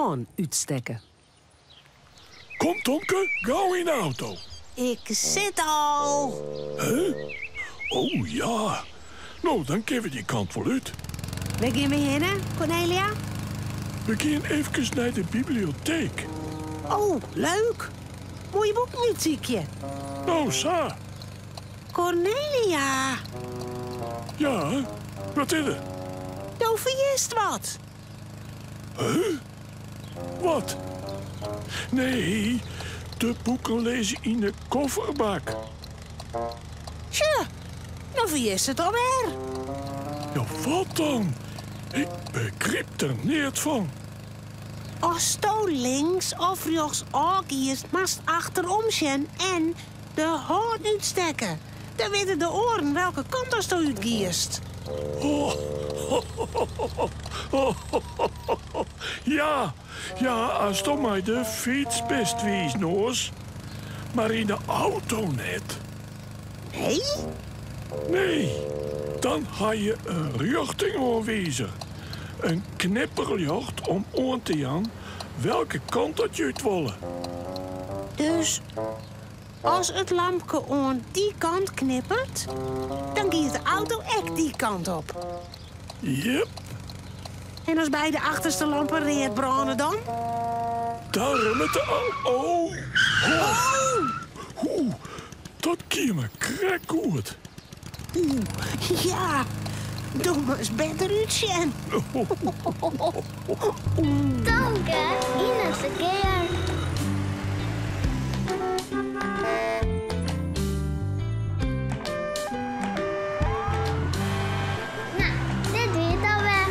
haan uitsteken. Kom, Tomke, gauw in de auto. Ik zit al. Huh? Oh ja. Nou, dan kunnen we die kant wel uit. Waar gaan we heen, Cornelia? We gaan even naar de bibliotheek. Oh, leuk. Mooi boekmuziekje. Nou, Sa. Cornelia, Ja, wat is er? nou vergist wat. Huh? Wat? Nee, de boeken lezen in de kofferbak. Tja, nou vergist het alweer. Ja, wat dan? Ik begrijp er niet van. Als je links of rechts aankiest, mast achterom zijn en de haan uitsteken. Dan weten de oren welke kant als je uitkiest. Ja, als toch maar de fiets best wees, Noos. Maar in de auto net. Nee? Nee, dan ga je een richtingaanwijzer. Een knipperlicht om aan te gaan welke kant dat je uit willen. Dus als het lampje aan die kant knippert, dan kiest de auto echt die kant op. Yep, En als beide achterste lampen reed branden dan? daarom het oh. Oeh, dat keer me krek goed. Ja, doe maar eens beter uitzien. Danke, Ines een keer. Nou, dit doe je het alweer.